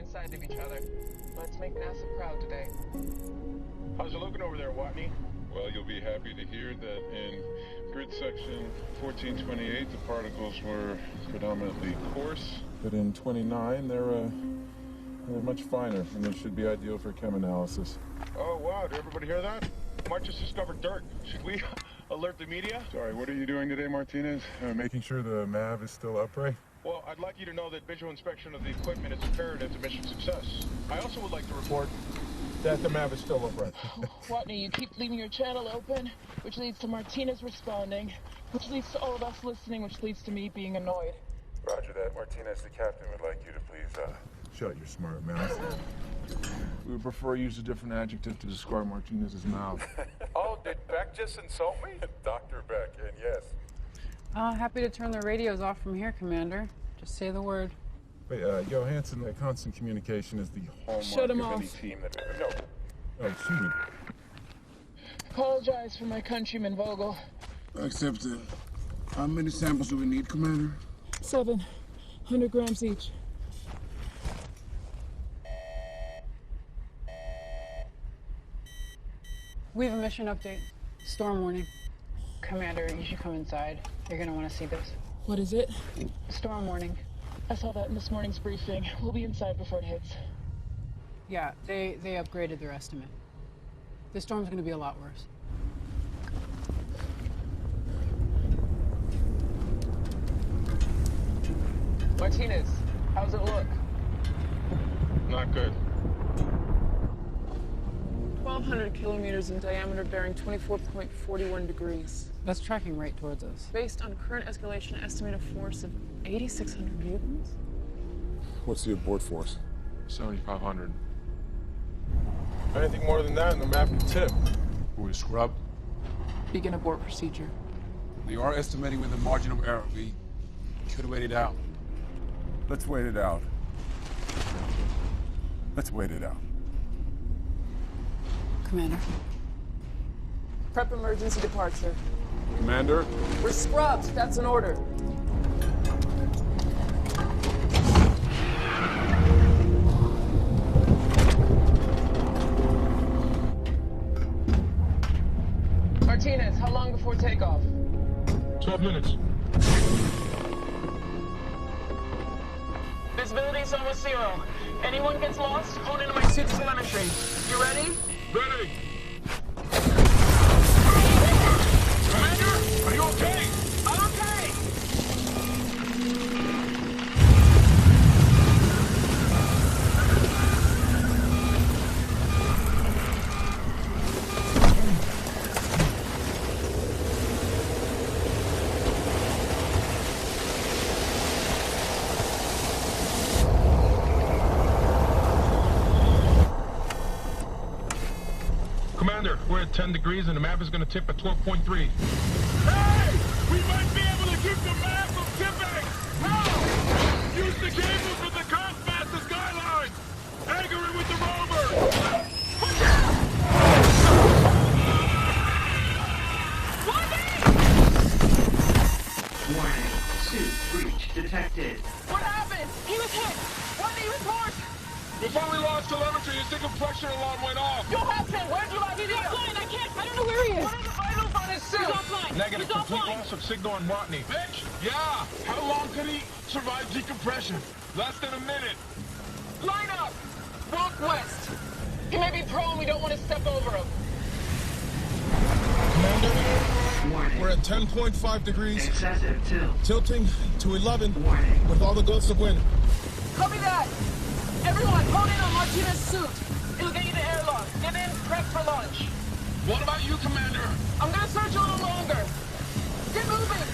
inside of each other. Let's make NASA proud today. How's it looking over there, Watney? Well, you'll be happy to hear that in grid section 1428, the particles were predominantly coarse, but in 29, they're much finer, and they should be ideal for chem analysis. Oh, wow. Did everybody hear that? Mark just discovered dirt. Should we alert the media? Sorry, what are you doing today, Martinez? Making sure the MAV is still upright? Well, I'd like you to know that visual inspection of the equipment is imperative to mission success. I also would like to report that the MAV is still upright. Watney, you keep leaving your channel open, which leads to Martinez responding, which leads to all of us listening, which leads to me being annoyed. Roger that. Martinez, the captain would like you to please, shut your smart mouth. We would prefer use a different adjective to describe Martinez's mouth. Oh, did Beck just insult me? Dr. Beck, and yes. Happy to turn the radios off from here, Commander. Just say the word. Wait, Johansson, constant communication is the hallmark Shut him of any off. team that... No. Oh, excuse me. Apologize for my countryman, Vogel. Accepted. How many samples do we need, Commander? 700 grams each. We have a mission update. Storm warning. Commander, you should come inside. You're gonna want to see this. What is it? Storm warning. I saw that in this morning's briefing. We'll be inside before it hits. Yeah, they upgraded their estimate. This storm's gonna be a lot worse. Martinez, how's it look? Not good. 1,200 kilometers in diameter, bearing 24.41 degrees. That's tracking right towards us. Based on current escalation, estimated force of 8,600 newtons. What's the abort force? 7,500. Anything more than that, and the MAV can tip. We scrub. Begin abort procedure. We are estimating with a margin of error. We could wait it out. Let's wait it out. Let's wait it out. Commander. Prep emergency departure. Commander? We're scrubbed. That's an order. Martinez, how long before takeoff? 12 minutes. Visibility is almost 0. Anyone gets lost, hone into my suit's telemetry. You ready? Ready! Commander, are you okay? I'm okay! Commander, we're at 10 degrees and the MAV is going to tip at 12.3. Hey! We might be able to keep the MAV from tipping! How? Use the cables with the compass as guidelines! Anchor it with the rover! Push out! Warning, suit breach detected. What happened? He was hit! Watney, report! Before we lost telemetry, his decompression alarm went off. Johansson, where'd you last? He's offline! I can't! I don't know where he is! What are the vitals on his suit? He's offline! Negative, He's complete offline! loss of signal on Watney. Bitch! Yeah! How long could he survive decompression? Less than a minute. Line up! Walk west. He may be prone, we don't want to step over him. Warning, We're at 10.5 degrees, excessive tilt. tilting to 11 Warning, with all the gusts of wind. Copy that! Everyone, hone in on Martinez's suit. It'll get you to airlock. Get in, prep for launch. What about you, Commander? I'm gonna search a little longer. Get moving!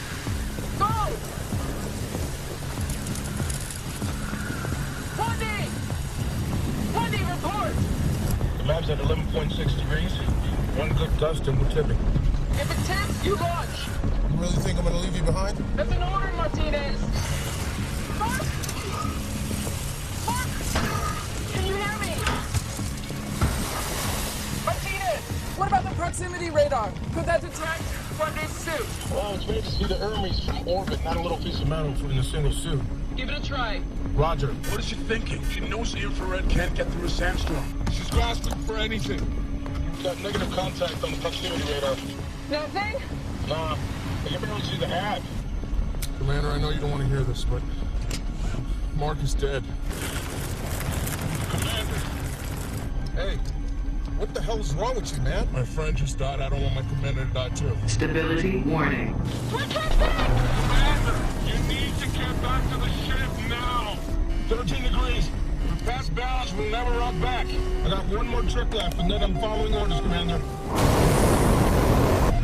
Go! Watney, report! The MAV's at 11.6 degrees. One good gust and we're tipping. If it tips, you launch. You really think I'm gonna leave you behind? That's an order, Martinez. Mark! Mark! Can you hear me? Martinez! What about the proximity radar? Could that detect Watney's suit? Well, it's made to see the Hermes from orbit, not a little piece of metal in a single suit. Give it a try. Roger. What is she thinking? She knows the infrared can't get through a sandstorm. She's grasping for anything. Got negative contact on the proximity radar. Nothing? Nah, I can barely see the hat. Commander, I know you don't want to hear this, but Mark is dead. Commander! Hey, what the hell is wrong with you, man? My friend just died. I don't want my commander to die too. Stability warning. Commander! You need to get back to the ship now! 13 degrees. We're past balance, we'll never rock back. I got one more trick left, and then I'm following orders, Commander.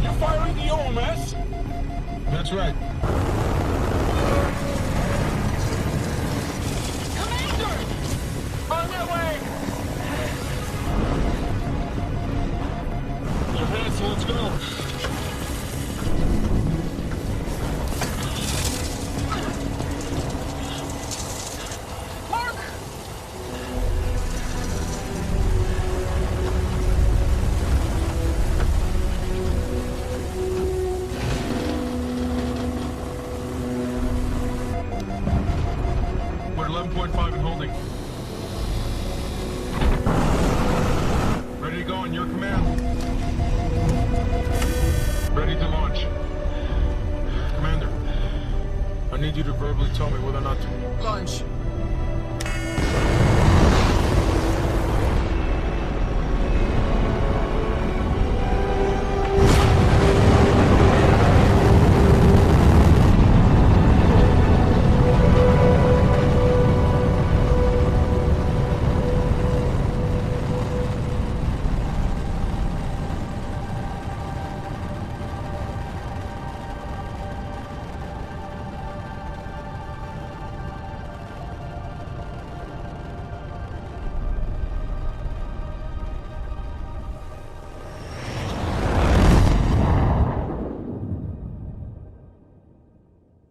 You're firing the OMS? That's right. Commander! On my way! Your hands, so let's go. Mark! We're 11.5 and holding. Ready to go on your command. Ready to launch. Commander, I need you to verbally tell me whether or not to Launch.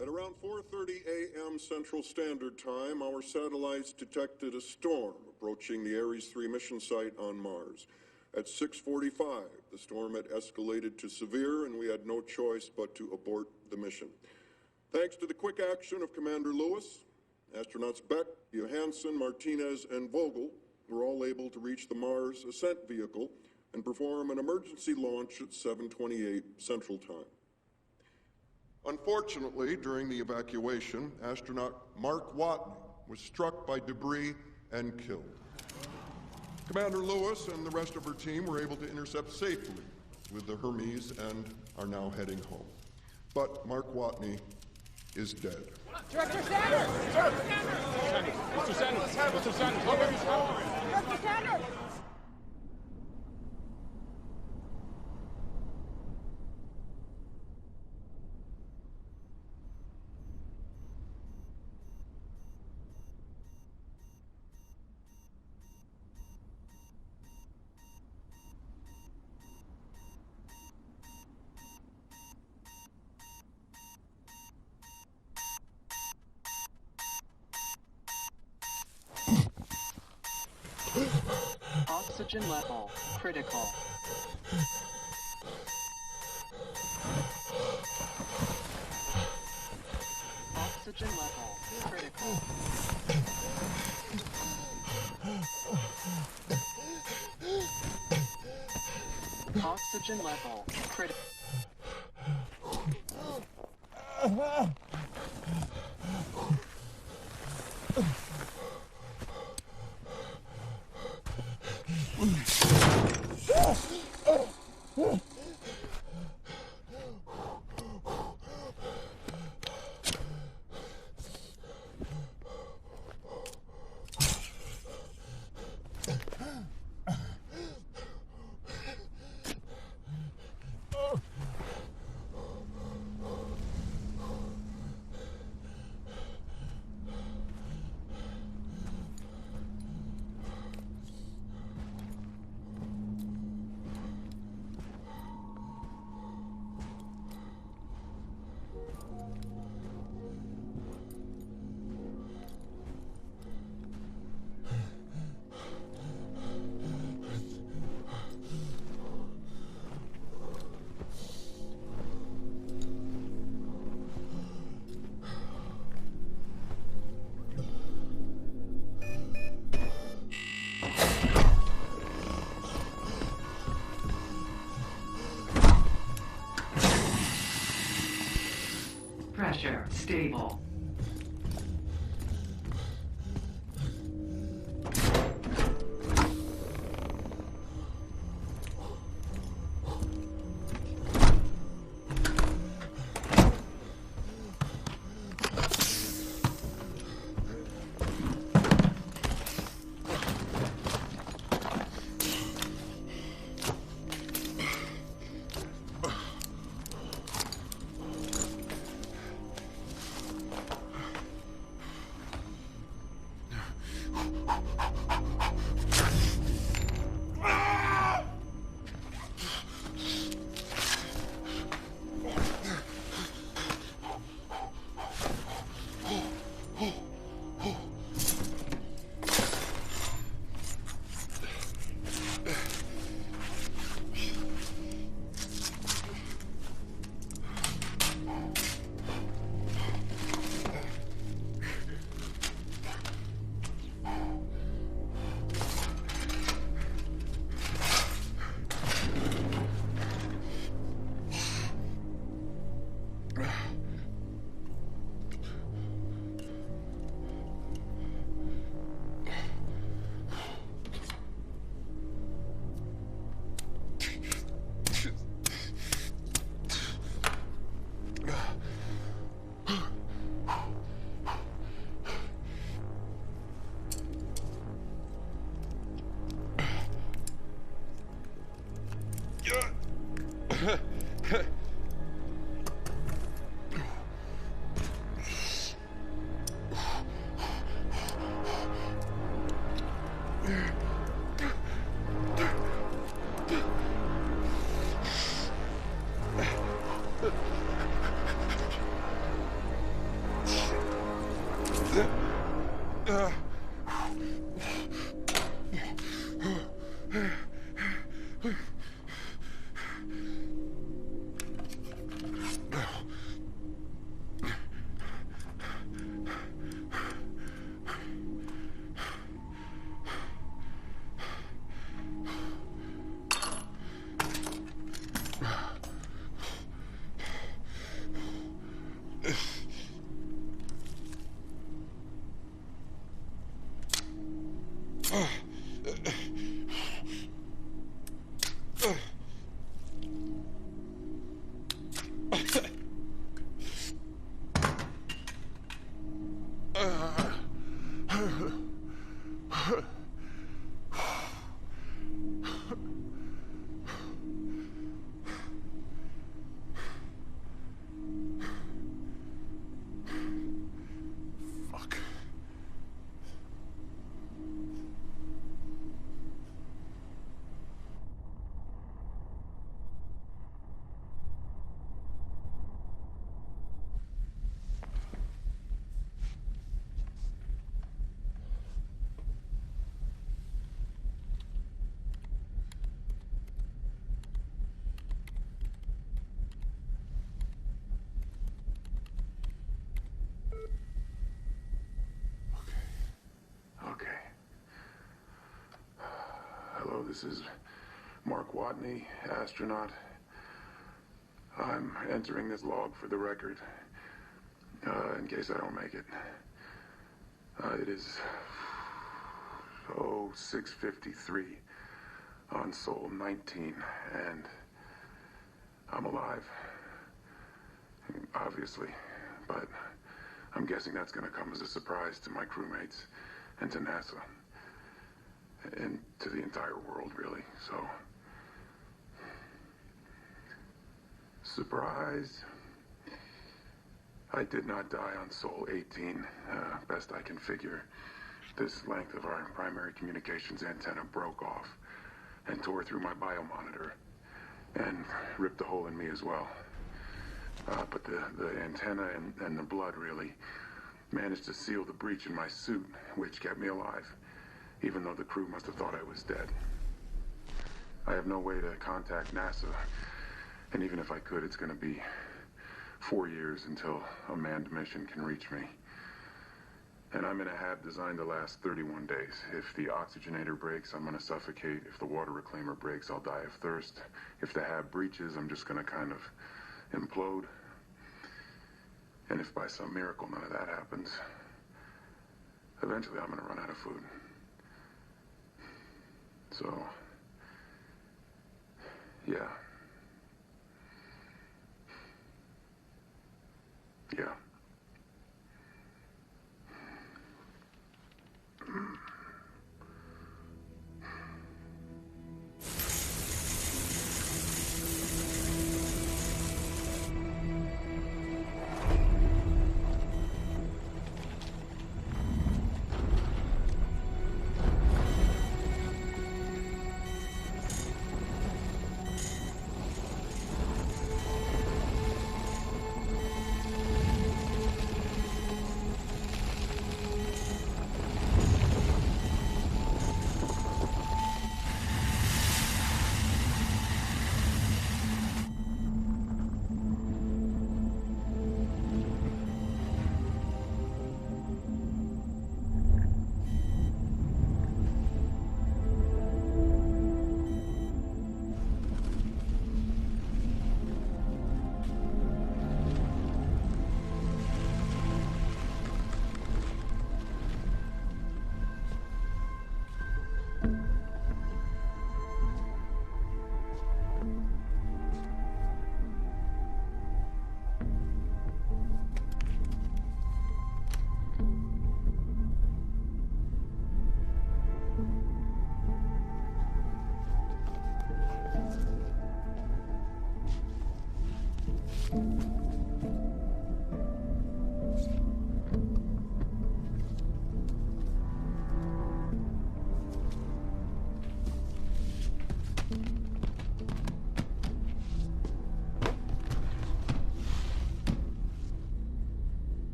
At around 4:30 a.m. Central Standard Time, our satellites detected a storm approaching the Ares 3 mission site on Mars. At 6:45, the storm had escalated to severe, and we had no choice but to abort the mission. Thanks to the quick action of Commander Lewis, astronauts Beck, Johansson, Martinez, and Vogel were all able to reach the Mars ascent vehicle and perform an emergency launch at 7:28 Central Time. Unfortunately, during the evacuation, astronaut Mark Watney was struck by debris and killed. Commander Lewis and the rest of her team were able to intercept safely with the Hermes and are now heading home. But Mark Watney is dead. Director Sanders! Mr. Sanders! Mr. Sanders! Director Sanders! Oxygen level critical. Oxygen level critical. Oxygen level critical. Pressure stable. This is Mark Watney, astronaut. I'm entering this log for the record, in case I don't make it. It is 6:53 on Sol 19, and I'm alive. Obviously, but I'm guessing that's going to come as a surprise to my crewmates and to NASA. And to the entire world, really. So, surprise. I did not die on Sol 18. Best I can figure, this length of our primary communications antenna broke off and tore through my biomonitor and ripped a hole in me as well. But the antenna and the blood really managed to seal the breach in my suit, which kept me alive, even though the crew must have thought I was dead. I have no way to contact NASA, and even if I could, it's going to be 4 years until a manned mission can reach me. And I'm in a hab designed to last 31 days. If the oxygenator breaks, I'm going to suffocate. If the water reclaimer breaks, I'll die of thirst. If the hab breaches, I'm just going to kind of implode. And if by some miracle none of that happens, eventually I'm gonna run out of food. So, yeah. Yeah.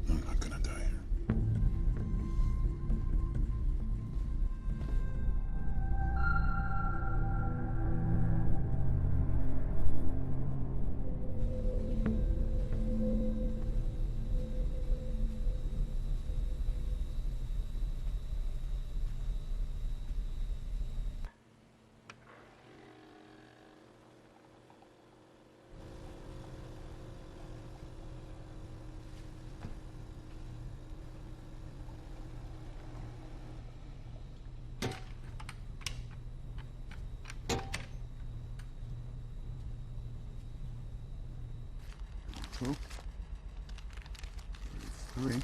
I'm not gonna die here. Two, 33,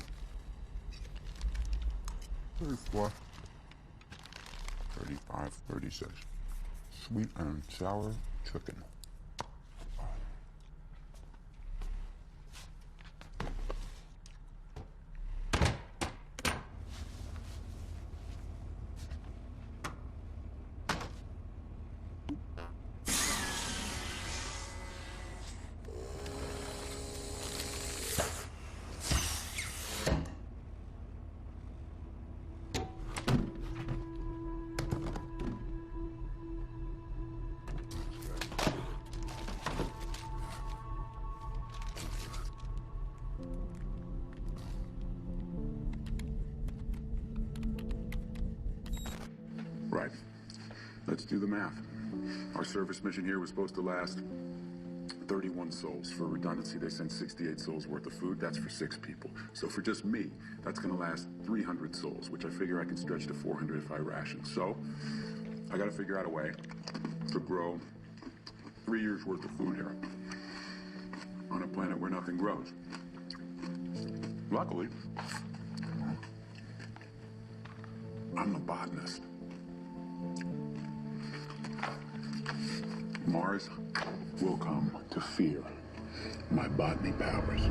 34, 35, 36. Sweet and sour chicken. Right. Let's do the math. Our service mission here was supposed to last 31 souls. For redundancy, they sent 68 souls worth of food. That's for 6 people. So for just me, that's gonna last 300 souls, which I figure I can stretch to 400 if I ration. So, I gotta figure out a way to grow 3 years worth of food here on a planet where nothing grows. Luckily, I'm a botanist. Mars will come to fear my botany powers.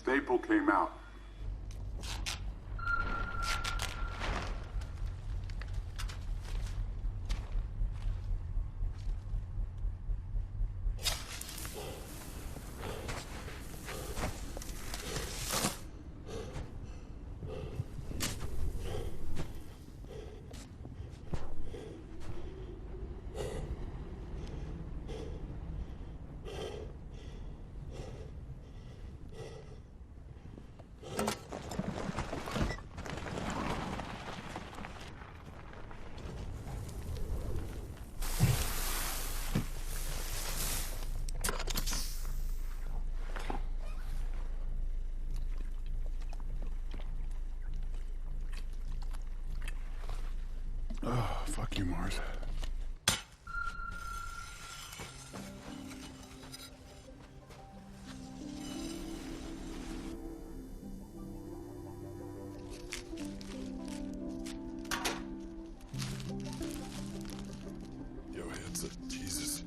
staple came out. Oh, fuck you, Mars. Yo, heads up, Jesus.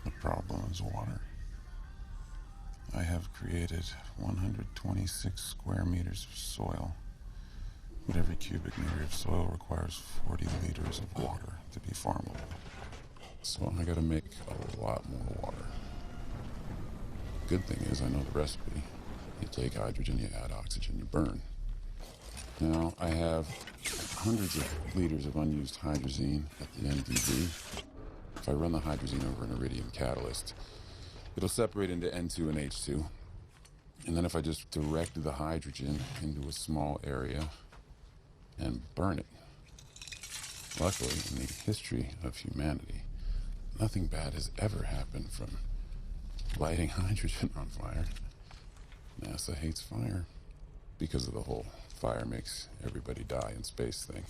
The problem is water. I have created 126 square meters of soil, but every cubic meter of soil requires 40 liters of water to be farmable. So I gotta make a lot more water. Good thing is I know the recipe. You take hydrogen, you add oxygen, you burn. Now I have hundreds of liters of unused hydrazine at the NDB. If I run the hydrazine over an iridium catalyst, it'll separate into N2 and H2. And then if I just direct the hydrogen into a small area and burn it. Luckily, in the history of humanity, nothing bad has ever happened from lighting hydrogen on fire. NASA hates fire because of the whole fire makes everybody die in space thing.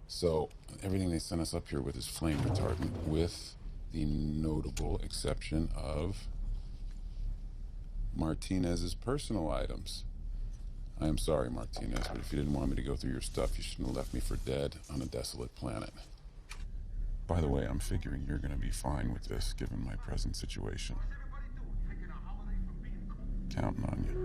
So everything they sent us up here with is flame retardant, with the notable exception of Martinez's personal items. I am sorry, Martinez, but if you didn't want me to go through your stuff, you shouldn't have left me for dead on a desolate planet. By the way, I'm figuring you're gonna be fine with this, given my present situation. Counting on you.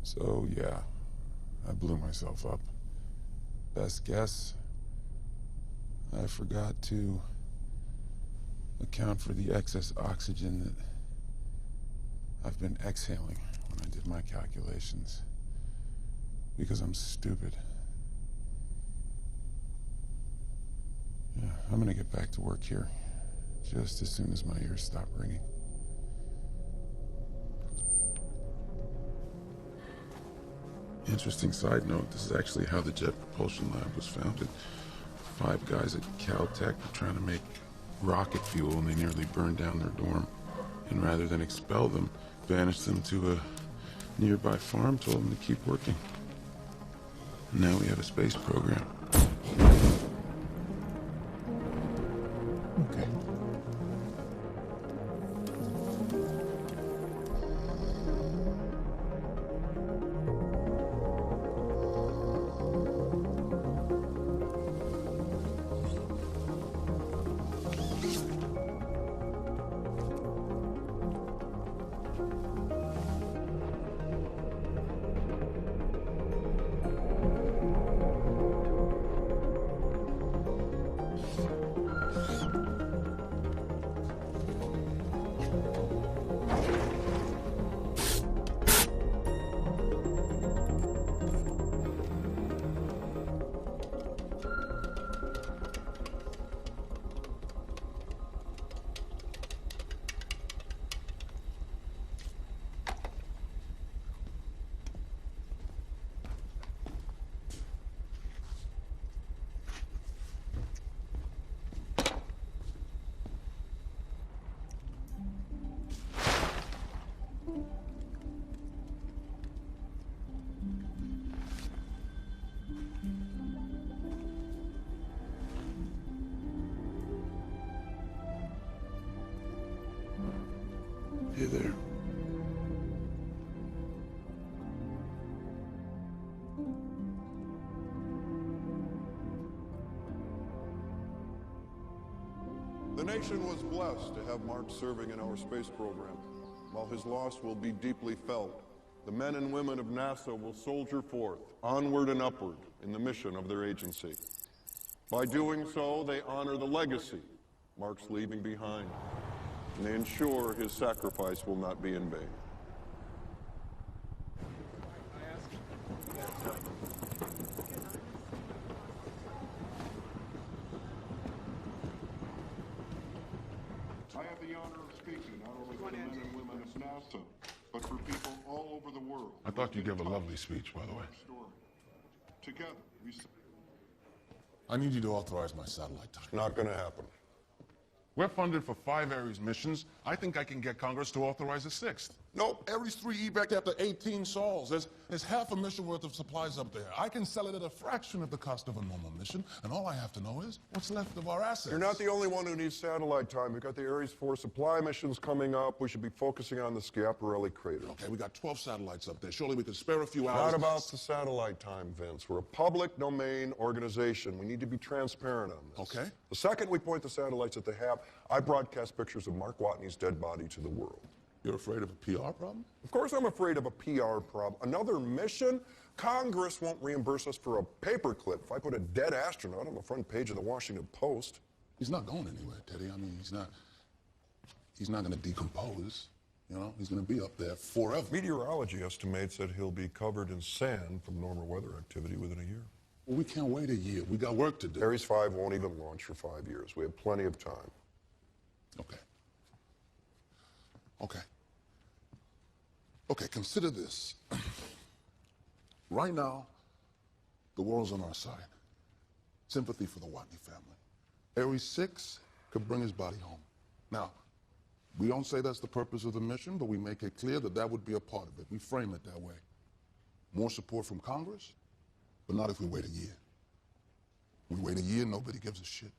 So, yeah, I blew myself up. Best guess, I forgot to account for the excess oxygen that I've been exhaling when I did my calculations. Because I'm stupid. Yeah, I'm gonna get back to work here, just as soon as my ears stop ringing. Interesting side note, this is actually how the Jet Propulsion Lab was founded. 5 guys at Caltech were trying to make rocket fuel and they nearly burned down their dorm. And rather than expel them, banished them to a nearby farm, told them to keep working. And now we have a space program. Okay. Hey there. The nation was blessed to have Mark serving in our space program. While his loss will be deeply felt, the men and women of NASA will soldier forth, onward and upward, in the mission of their agency. By doing so, they honor the legacy Mark's leaving behind, and they ensure his sacrifice will not be in vain. I have the honor of speaking not only for the men and women of NASA, but for people all over the world. I thought you gave a lovely speech, by the way. Together, we... I need you to authorize my satellite time. Not going to happen. We're funded for 5 Ares missions. I think I can get Congress to authorize a 6th. Nope. Ares 3 evac after 18 sols. There's half a mission worth of supplies up there. I can sell it at a fraction of the cost of a normal mission, and all I have to know is what's left of our assets. You're not the only one who needs satellite time. We've got the Ares 4 supply missions coming up. We should be focusing on the Schiaparelli crater. Okay, we got 12 satellites up there. Surely we could spare a few hours. Not about the satellite time, Vince. We're a public domain organization. We need to be transparent on this. Okay. The second we point the satellites at the HAP, I broadcast pictures of Mark Watney's dead body to the world. You're afraid of a PR problem? Of course I'm afraid of a PR problem. Another mission? Congress won't reimburse us for a paperclip if I put a dead astronaut on the front page of the Washington Post. He's not going anywhere, Teddy. I mean, he's not going to decompose. You know, he's going to be up there forever. Meteorology estimates that he'll be covered in sand from normal weather activity within a year. Well, we can't wait a year. We got work to do. Ares 5 won't even launch for 5 years. We have plenty of time. Okay. Okay, consider this. Right now, the world's on our side. Sympathy for the Watney family. Ares 6 could bring his body home. Now, we don't say that's the purpose of the mission, but we make it clear that that would be a part of it. We frame it that way. More support from Congress, but not if we wait a year. We wait a year, nobody gives a shit.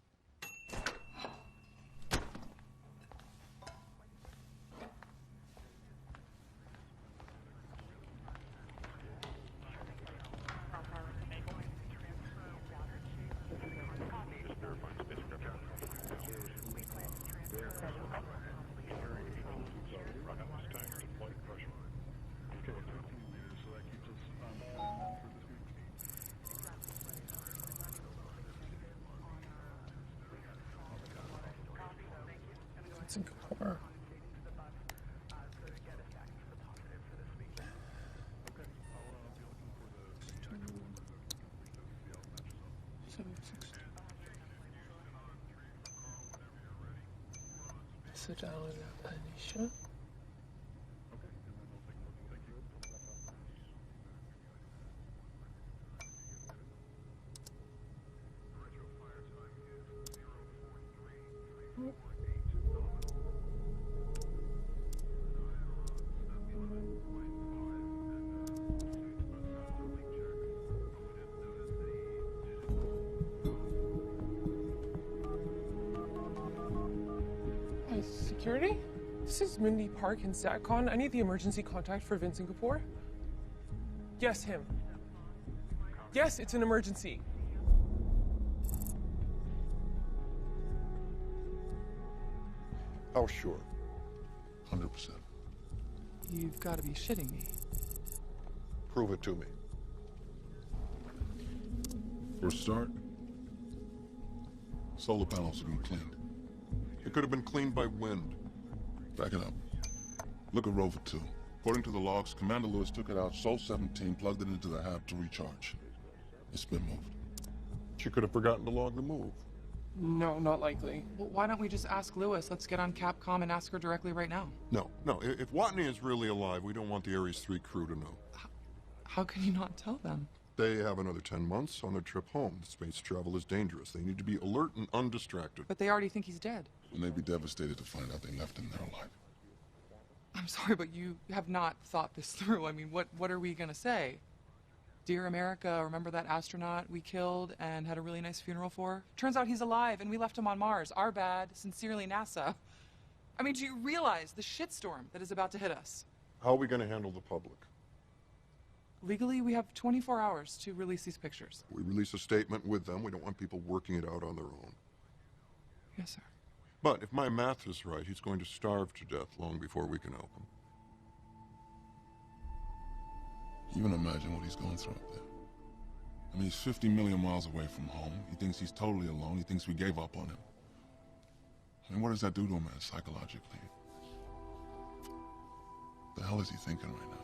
Singapore. Anisha. Security? This is Mindy Park in StatCon. I need the emergency contact for Vince Singapore. Yes, him. Yes, it's an emergency. How sure? 100%. You've got to be shitting me. Prove it to me. For a start, solar panels have been cleaned. It could have been cleaned by wind. Back it up. Look at Rover 2. According to the logs, Commander Lewis took it out, Sol 17, plugged it into the hab to recharge. It's been moved. She could have forgotten to log the move. No, not likely. Well, why don't we just ask Lewis? Let's get on Capcom and ask her directly right now. No. If Watney is really alive, we don't want the Ares 3 crew to know. How can you not tell them? They have another 10 months on their trip home. Space travel is dangerous. They need to be alert and undistracted. But they already think he's dead. And they'd be devastated to find out they left him there alive. I'm sorry, but you have not thought this through. I mean, what are we gonna say? Dear America, remember that astronaut we killed and had a really nice funeral for? Turns out he's alive and we left him on Mars. Our bad. Sincerely, NASA. I mean, do you realize the shitstorm that is about to hit us? How are we going to handle the public? Legally, we have 24 hours to release these pictures. We release a statement with them. We don't want people working it out on their own. Yes, sir. But if my math is right, he's going to starve to death long before we can help him. Even imagine what he's going through up there. I mean, he's 50 million miles away from home. He thinks he's totally alone. He thinks we gave up on him. I mean, what does that do to him, man, psychologically? The hell is he thinking right now?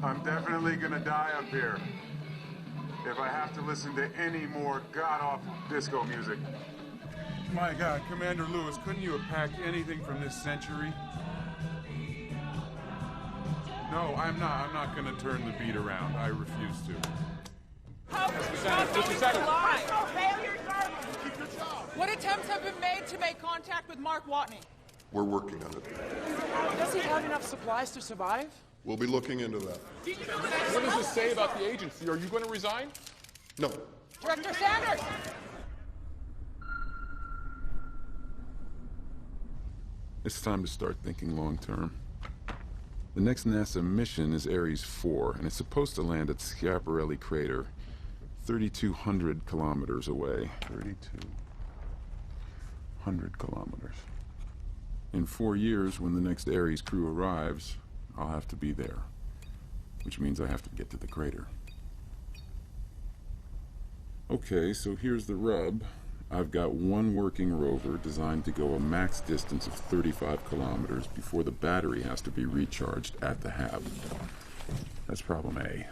I'm definitely gonna die up here if I have to listen to any more god-awful disco music. My God, Commander Lewis, couldn't you have packed anything from this century? No, I'm not gonna turn the beat around. I refuse to. What attempts have been made to make contact with Mark Watney? We're working on it. Does he have enough supplies to survive? We'll be looking into that. What does this say about the agency? Are you going to resign? No. Director Sanders! It's time to start thinking long term. The next NASA mission is Ares 4, and it's supposed to land at Schiaparelli Crater, 3,200 kilometers away. 3,200 kilometers. In 4 years, when the next Ares crew arrives, I'll have to be there, which means I have to get to the crater. Okay, so here's the rub. I've got one working rover designed to go a max distance of 35 kilometers before the battery has to be recharged at the hab. That's problem A.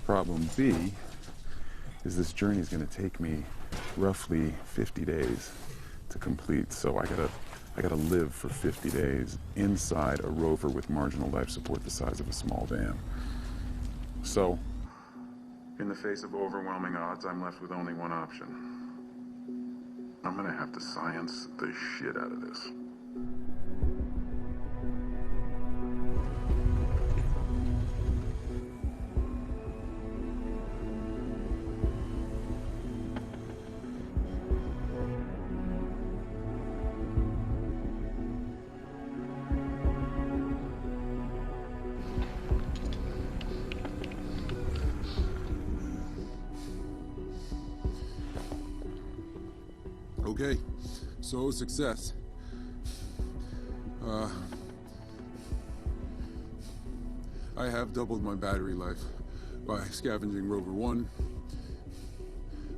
Problem B is this journey is going to take me roughly 50 days to complete, so I gotta live for 50 days inside a rover with marginal life support the size of a small van. So, in the face of overwhelming odds, I'm left with only one option. I'm gonna have to science the shit out of this. Okay, so success. I have doubled my battery life by scavenging Rover 1.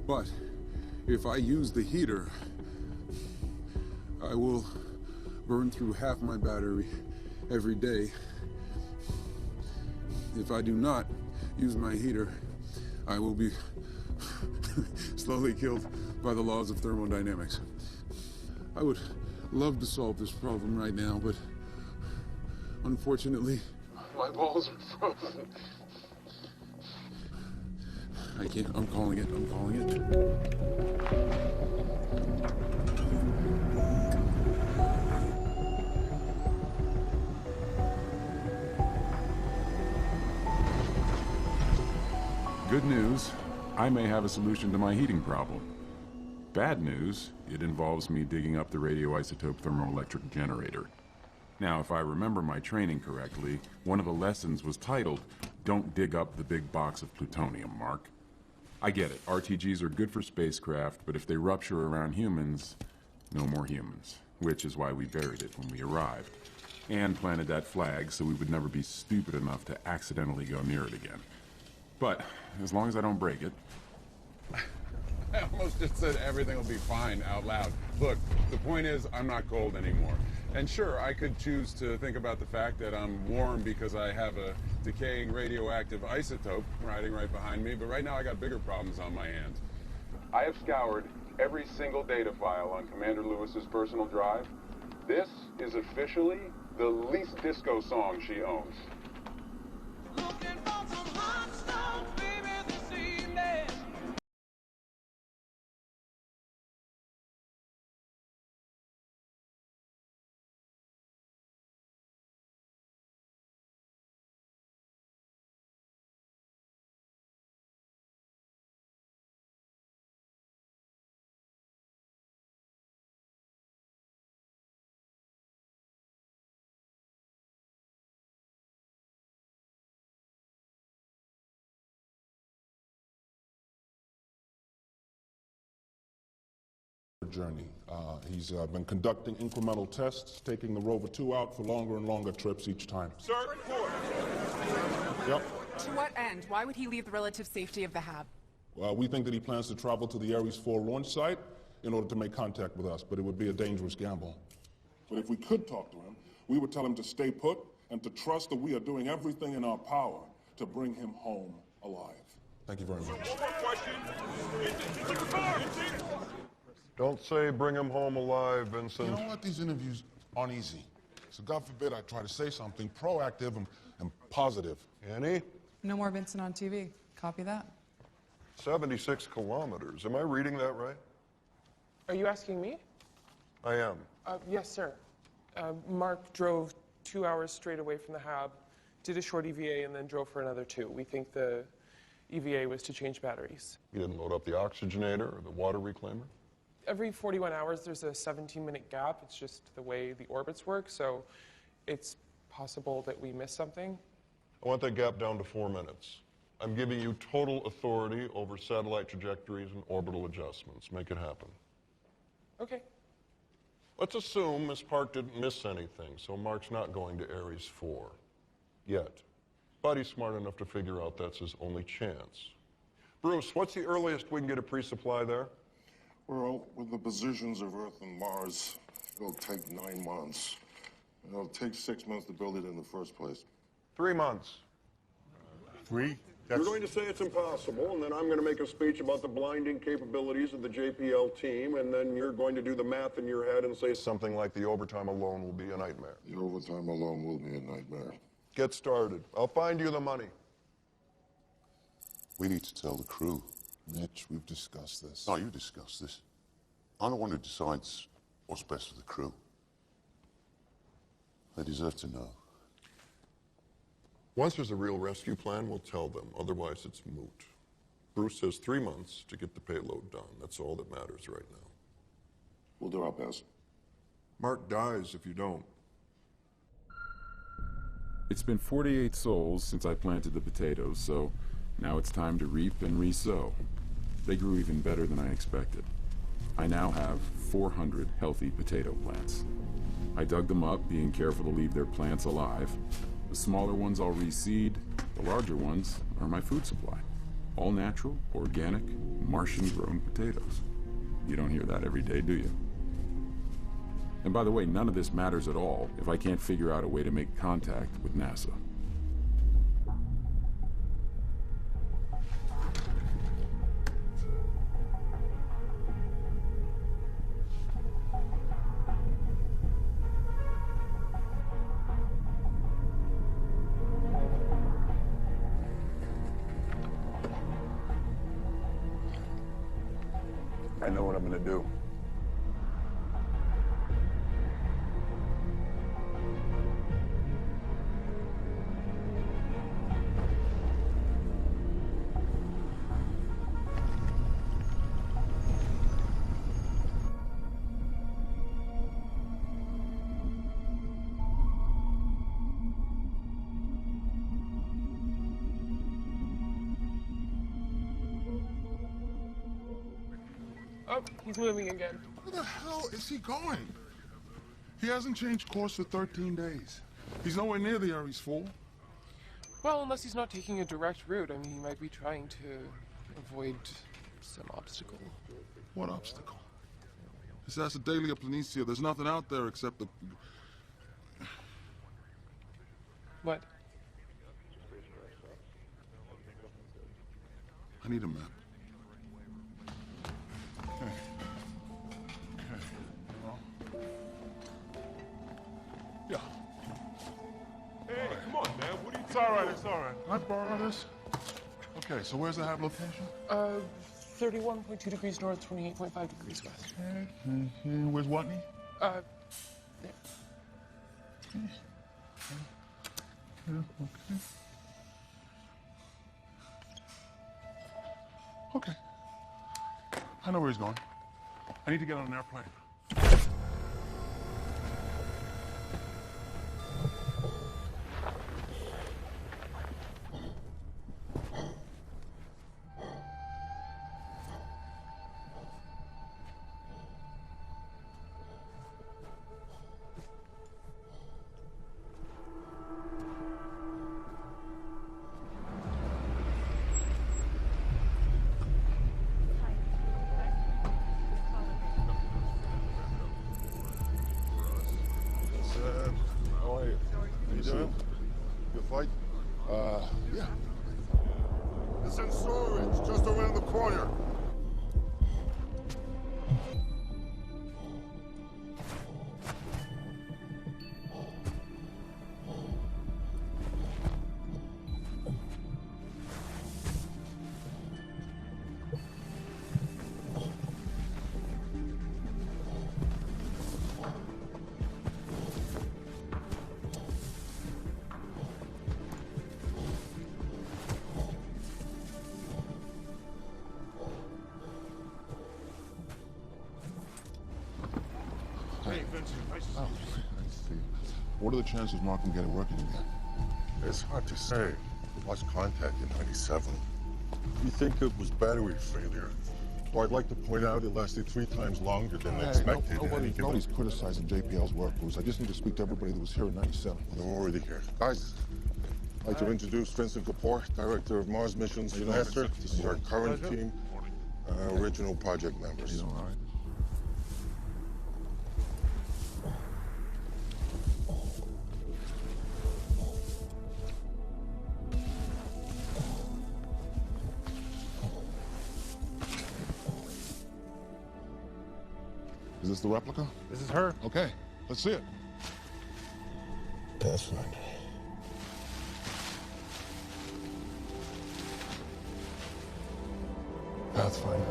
But if I use the heater, I will burn through half my battery every day. If I do not use my heater, I will be slowly killed by the laws of thermodynamics. I would love to solve this problem right now, but unfortunately, my balls are frozen. I can't. I'm calling it. Good news, I may have a solution to my heating problem. Bad news, it involves me digging up the radioisotope thermoelectric generator. Now, if I remember my training correctly, one of the lessons was titled, "Don't dig up the big box of plutonium, Mark." I get it, RTGs are good for spacecraft, but if they rupture around humans, no more humans. Which is why we buried it when we arrived. And planted that flag so we would never be stupid enough to accidentally go near it again. But, as long as I don't break it. I almost just said everything will be fine out loud. Look, the point is, I'm not cold anymore. And sure, I could choose to think about the fact that I'm warm because I have a decaying radioactive isotope riding right behind me, but right now I got bigger problems on my hands. I have scoured every single data file on Commander Lewis's personal drive. This is officially the least disco song she owns. journey. He's been conducting incremental tests, taking the Rover 2 out for longer and longer trips each time. Sir, report. Yep. To what end? Why would he leave the relative safety of the hab? We think that he plans to travel to the Ares 4 launch site in order to make contact with us, but it would be a dangerous gamble. But if we could talk to him, we would tell him to stay put and to trust that we are doing everything in our power to bring him home alive. Thank you very much. One more question. It's a car. Don't say bring him home alive, Vincent. You know what? These interviews aren't easy. So God forbid I try to say something proactive and positive. Annie? No more Vincent on TV. Copy that. 76 kilometers. Am I reading that right? Are you asking me? I am. Yes, sir. Mark drove 2 hours straight away from the hab, did a short EVA, and then drove for another 2. We think the EVA was to change batteries. You didn't load up the oxygenator or the water reclaimer? Every 41 hours, there's a 17-minute gap. It's just the way the orbits work, so it's possible that we missed something. I want that gap down to 4 minutes. I'm giving you total authority over satellite trajectories and orbital adjustments. Make it happen. Okay. Let's assume Miss Park didn't miss anything, so Mark's not going to Ares 4. Yet. But he's smart enough to figure out that's his only chance. Bruce, what's the earliest we can get a pre-supply there? Well, with the positions of Earth and Mars, it'll take 9 months. It'll take 6 months to build it in the first place. 3 months. 3? You're going to say it's impossible, and then I'm going to make a speech about the blinding capabilities of the JPL team, and then you're going to do the math in your head and say something like the overtime alone will be a nightmare. The overtime alone will be a nightmare. Get started. I'll find you the money. We need to tell the crew. Mitch, we've discussed this. No, you discussed this. I'm the one who decides what's best for the crew. They deserve to know. Once there's a real rescue plan, we'll tell them. Otherwise, it's moot. Bruce says 3 months to get the payload done. That's all that matters right now. We'll do our best. Mark dies if you don't. It's been 48 sols since I planted the potatoes, so now it's time to reap and re-sow. They grew even better than I expected. I now have 400 healthy potato plants. I dug them up, being careful to leave their plants alive. The smaller ones I'll reseed, the larger ones are my food supply. All natural, organic, Martian-grown potatoes. You don't hear that every day, do you? And by the way, none of this matters at all if I can't figure out a way to make contact with NASA. I know what I'm going to do. Oh, he's moving again. Where the hell is he going? He hasn't changed course for 13 days. He's nowhere near the Ares 4. Well, unless he's not taking a direct route. I mean, he might be trying to avoid some obstacle. What obstacle? This is Acidalia planitia. There's nothing out there except the... What? I need a map. Okay. Yeah. Hey, come on, man. What are you It's all right, it's all right. Can I borrow this? Okay, so where's the hab location? 31.2 degrees north, 28.5 degrees west. Okay. Where's Watney? There. Yeah, okay. Okay. I know where he's going. I need to get on an airplane. Gas and storage, just around the corner. Hey, Vincent, nice to see you. Nice to see you. What are the chances Mark can get it working again? It's hard to say. We lost contact in 97. We think it was battery failure. Well, I'd like to point out it lasted 3 times longer than expected. Nobody's criticizing JPL's work, Bruce. I just need to speak to everybody that was here in 97. They're already here. Guys, I'd like to introduce Vincent Kapoor, Director of Mars Missions for NASA. This is our current team, original project members. You know, all right. Is this the replica? This is her. Okay, let's see it. Pathfinder. Pathfinder.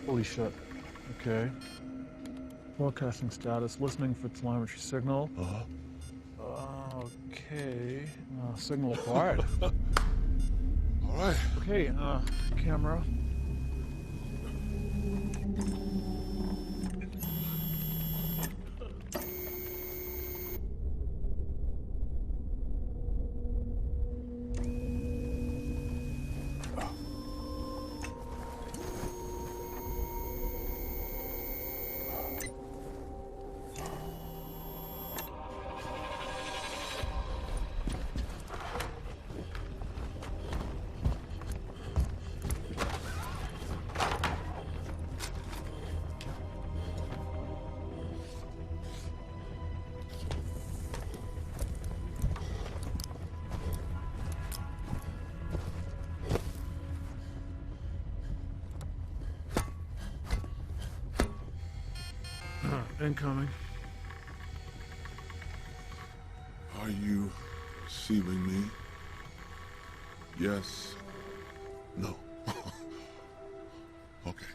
Holy shit. Okay. Forecasting status, listening for telemetry signal. Okay. Signal acquired. All right. Okay, camera. Incoming. Are you receiving me? Yes. No. Okay.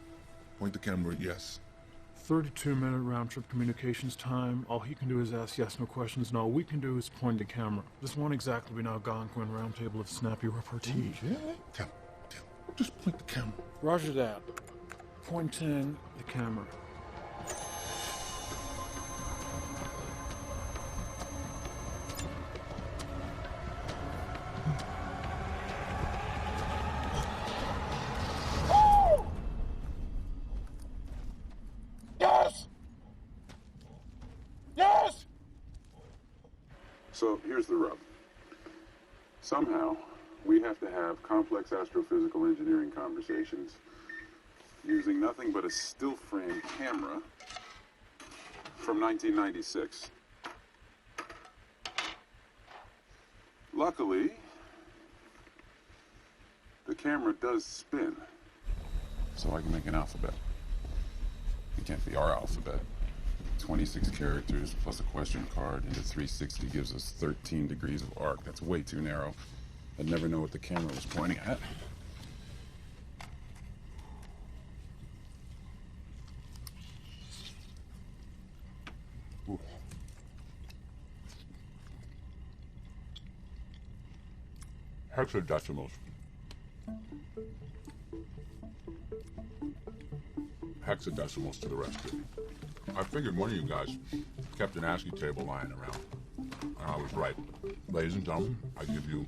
Point the camera at yes. 32-minute round-trip communications time. All he can do is ask yes, no questions. No, all we can do is point the camera. This won't exactly be an Algonquin roundtable of snappy repartee. Tim, just point the camera. Roger that. Pointing the camera. Yes! Yes! So here's the rub. Somehow, we have to have complex astrophysical engineering conversations using nothing but a still frame camera from 1996. Luckily, the camera does spin, so I can make an alphabet. It can't be our alphabet. 26 characters plus a question card into 360 gives us 13 degrees of arc. That's way too narrow. I'd never know what the camera was pointing at. Ooh. Hexadecimals. Hexadecimals to the rescue. I figured one of you guys kept an ASCII table lying around. And I was right. Ladies and gentlemen, I give you...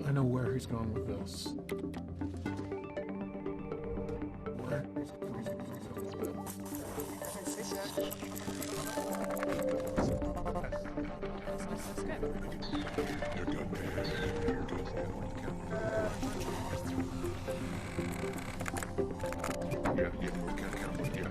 I know where he's going with this. Where? You're good, man. You're good. Yeah, more camera, yeah.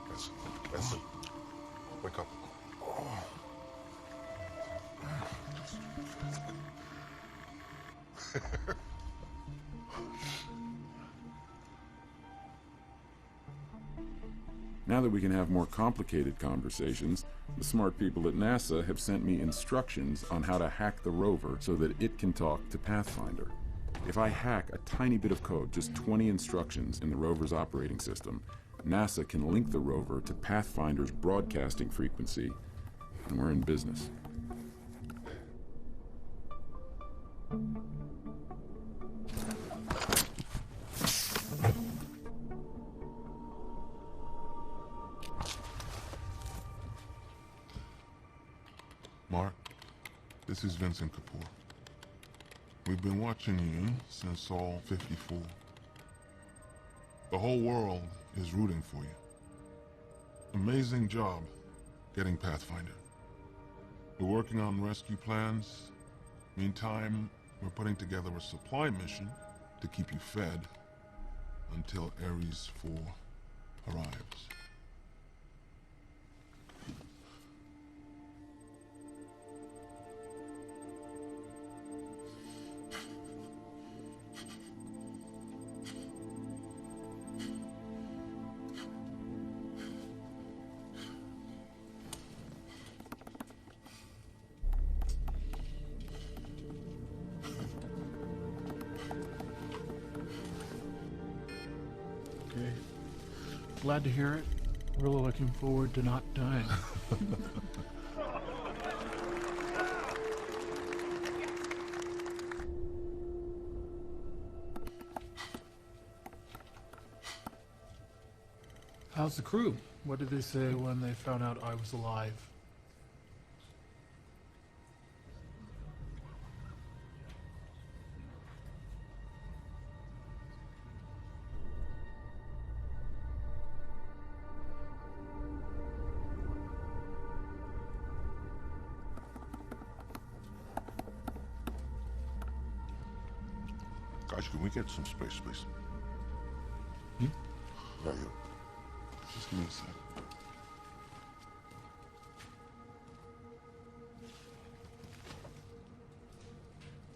That's it. That's it. Wake up. Now that we can have more complicated conversations, the smart people at NASA have sent me instructions on how to hack the rover so that it can talk to Pathfinder. If I hack a tiny bit of code, just 20 instructions in the rover's operating system, NASA can link the rover to Pathfinder's broadcasting frequency, and we're in business. Mark, this is Vincent Kapoor. We've been watching you since Sol 54. The whole world is rooting for you. Amazing job getting Pathfinder. We're working on rescue plans. Meantime, we're putting together a supply mission to keep you fed until Ares 4 arrives. Glad to hear it. Really looking forward to not dying. How's the crew? What did they say when they found out I was alive? Guys, can we get some space, please? Hmm? Yeah, you. Just give me a sec.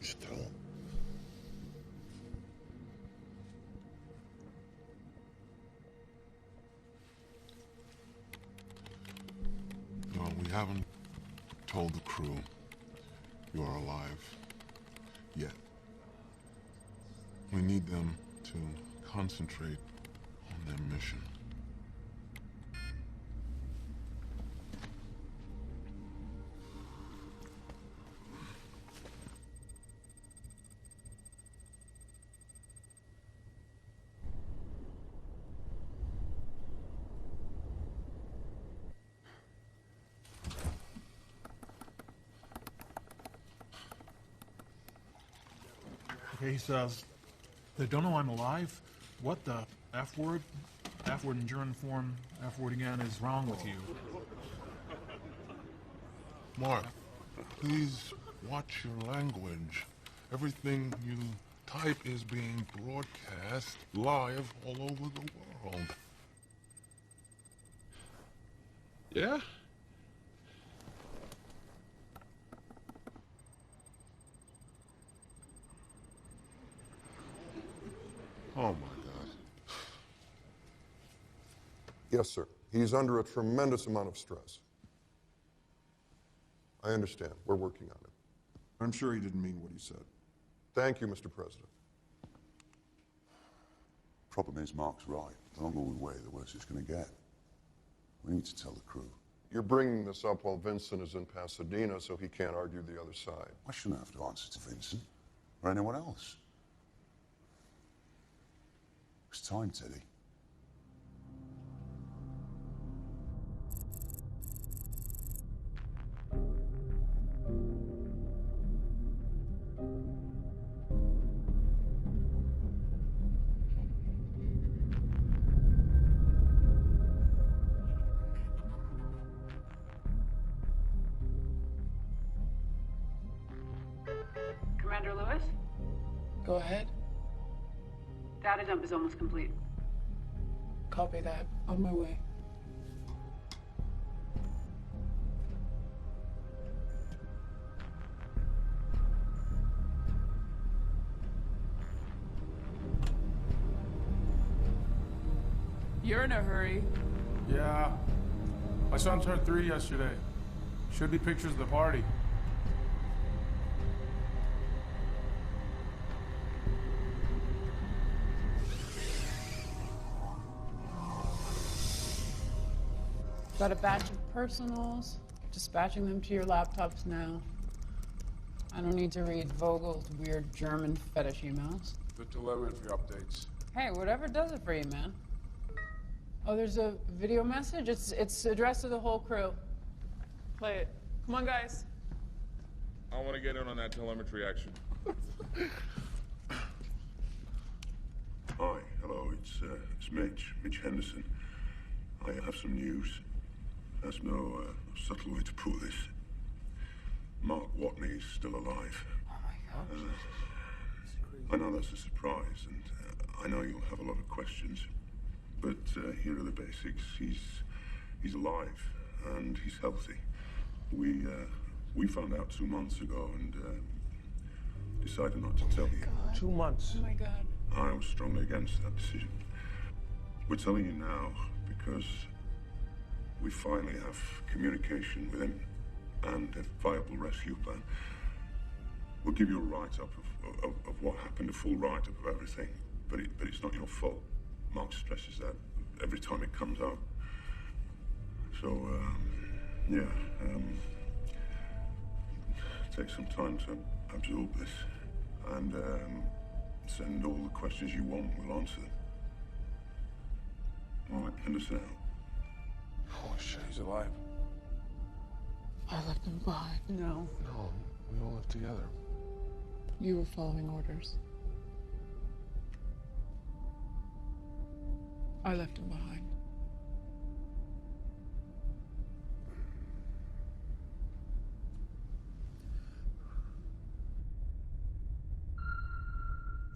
Still. No, we haven't told the crew you're alive yet. We need them to concentrate on their mission. Okay, he says, they don't know I'm alive? What the F word? F word in gerund form, F word again, is wrong with you? Mark, please watch your language. Everything you type is being broadcast live all over the world. Yeah? Oh, my God. Yes, sir. He's under a tremendous amount of stress. I understand. We're working on it. I'm sure he didn't mean what he said. Thank you, Mr. President. Problem is, Mark's right. The longer we wait, the worse it's going to get. We need to tell the crew. You're bringing this up while Vincent is in Pasadena, so he can't argue the other side. I shouldn't have to answer to Vincent or anyone else. It's time, Teddy. Commander Lewis? Go ahead. Data dump is almost complete. Copy that. On my way. You're in a hurry. Yeah. My son turned 3 yesterday. Should be pictures of the party. Got a batch of personals. Dispatching them to your laptops now. I don't need to read Vogel's weird German fetish emails. The telemetry updates. Hey, whatever does it for you, man. Oh, there's a video message? It's addressed to the whole crew. Play it. Come on, guys. I want to get in on that telemetry action. Hi, hello, it's Mitch Henderson. I have some news. There's no subtle way to put this. Mark Watney is still alive. Oh my God. I know that's a surprise, and I know you'll have a lot of questions, but here are the basics. He's alive, and he's healthy. We found out 2 months ago, and decided not to tell you. 2 months. Oh my God. I was strongly against that decision. We're telling you now because we finally have communication with him and a viable rescue plan. We'll give you a write-up of what happened, a full write-up of everything, but it's not your fault. Mark stresses that every time it comes out. So, take some time to absorb this, and send all the questions you want, we'll answer them. All right, Henderson out. Holy shit, he's alive. I left him behind. No. No, we all live together. You were following orders. I left him behind.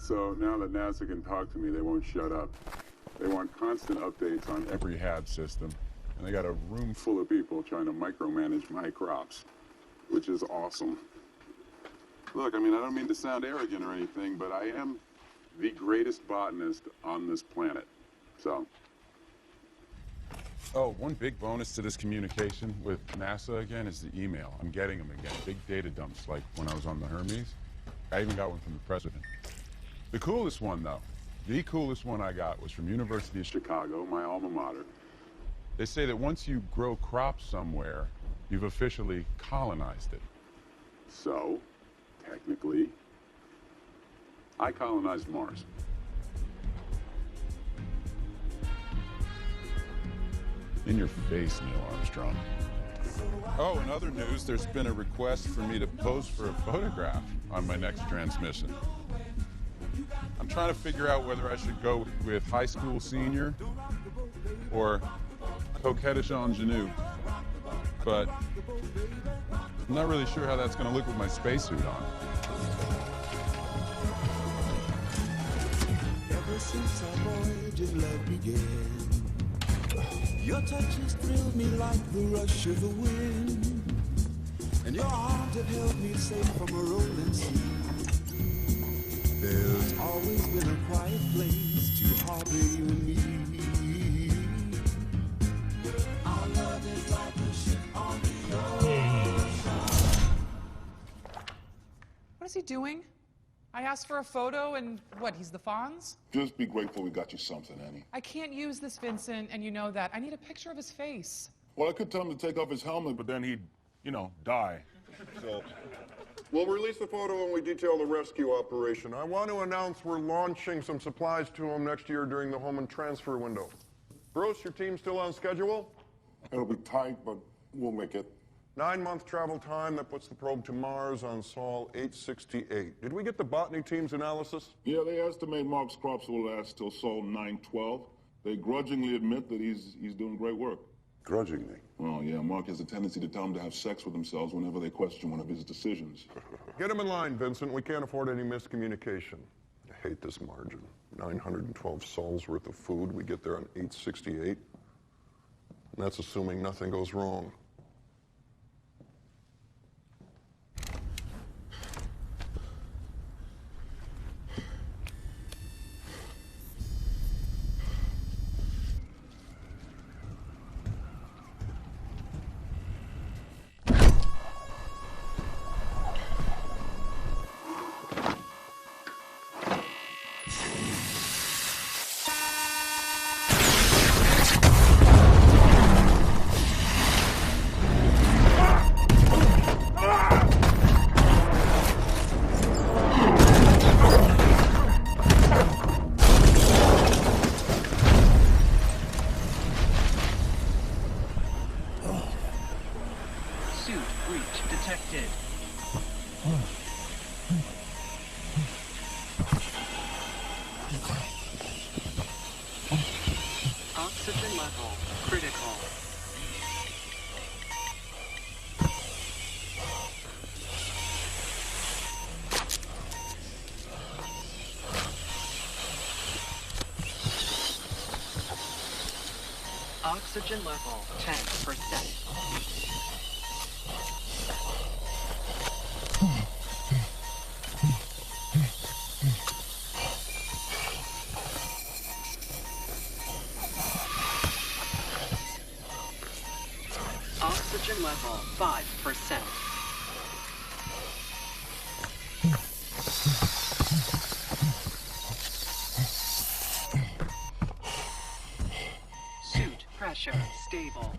So now that NASA can talk to me, they won't shut up. They want constant updates on every HAB system. And they got a room full of people trying to micromanage my crops, which is awesome. Look, I mean, I don't mean to sound arrogant or anything, but I am the greatest botanist on this planet. So. Oh, one big bonus to this communication with NASA again is the email. I'm getting them again. Big data dumps like when I was on the Hermes. I even got one from the president. The coolest one, though, the coolest one I got was from University of Chicago, my alma mater. They say that once you grow crops somewhere, you've officially colonized it. So, technically, I colonized Mars. In your face, Neil Armstrong. Oh, in other news, there's been a request for me to pose for a photograph on my next transmission. I'm trying to figure out whether I should go with high school senior or coquettish ingenue, but I'm not really sure how that's going to look with my spacesuit on. Ever since our voyage in love began, your touches thrilled me like the rush of the wind, and your arms have held me safe from a rolling sea. There's always been a quiet place to harbor you and me. Our love is like a ship on the ocean. What is he doing? I asked for a photo and what, he's the Fonz? Just be grateful we got you something, Annie. I can't use this, Vincent, and you know that. I need a picture of his face. Well, I could tell him to take off his helmet, but then he'd, die. So, we'll release the photo when we detail the rescue operation. I want to announce we're launching some supplies to him next year during the home and transfer window. Bruce, your team still on schedule? It'll be tight, but we'll make it. 9-month travel time, that puts the probe to Mars on Sol 868. Did we get the botany team's analysis? Yeah, they estimate Mark's crops will last till Sol 912. They grudgingly admit that he's doing great work. Grudgingly? Well, yeah, Mark has a tendency to tell them to have sex with themselves whenever they question one of his decisions. Get him in line, Vincent. We can't afford any miscommunication. I hate this margin. 912 sols worth of food. We get there on 868. And that's assuming nothing goes wrong. Oxygen level critical. Oxygen level 10%. Oxygen level 5%. Suit pressure stable.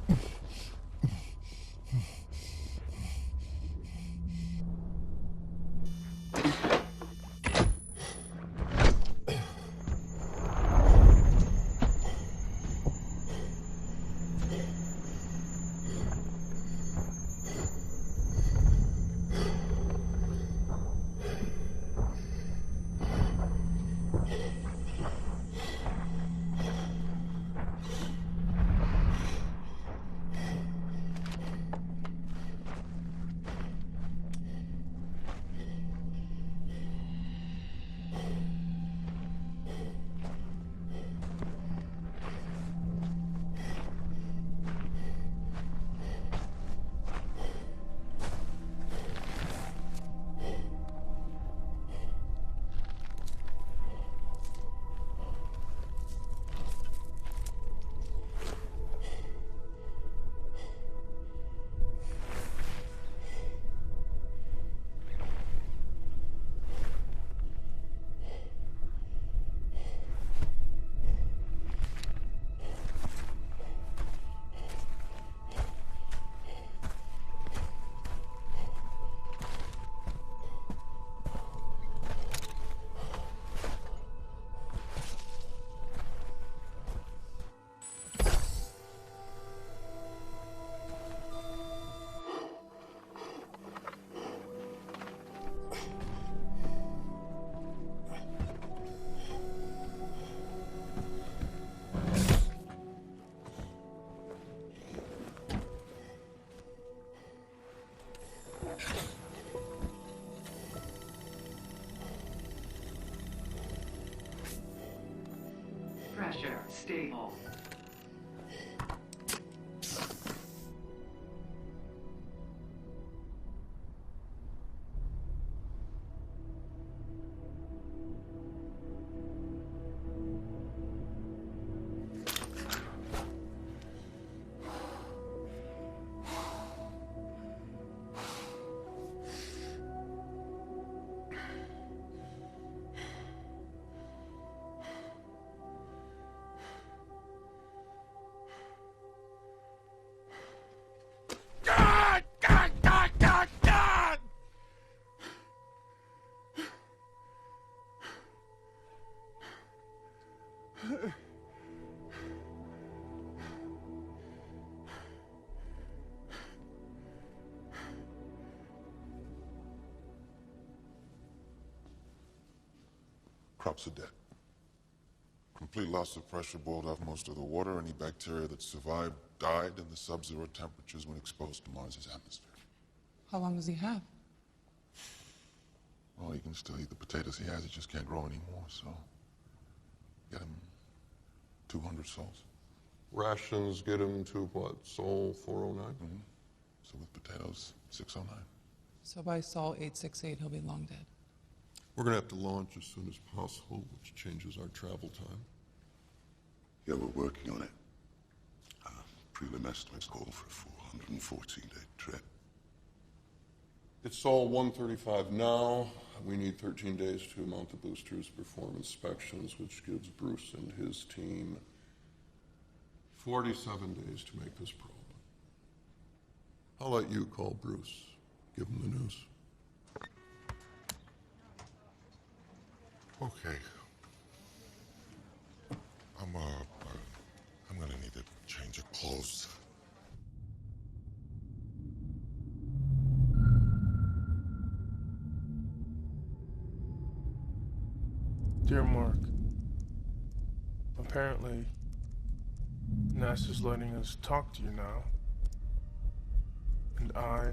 Pressure stable. Crops are dead. Complete loss of pressure boiled off most of the water. Any bacteria that survived died in the sub-zero temperatures when exposed to Mars's atmosphere. How long does he have? Well, he can still eat the potatoes he has. He just can't grow anymore, so get him 200 souls. Rations get him to what, Sol 409? Mm-hmm. So with potatoes, 609. So by Sol 868, he'll be long dead. We're going to have to launch as soon as possible, which changes our travel time. Yeah, we're working on it. Prelim estimates call for a 414-day trip. It's Sol 135 now. We need 13 days to mount the boosters, perform inspections, which gives Bruce and his team 47 days to make this probe. I'll let you call Bruce, give him the news. Okay. I'm gonna need a change of clothes. Dear Mark, apparently NASA's letting us talk to you now, and I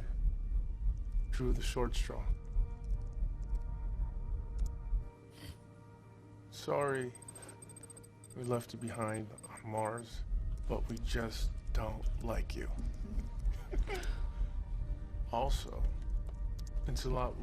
drew the short straw. Sorry we left you behind on Mars, but we just don't like you. Also, it's a lot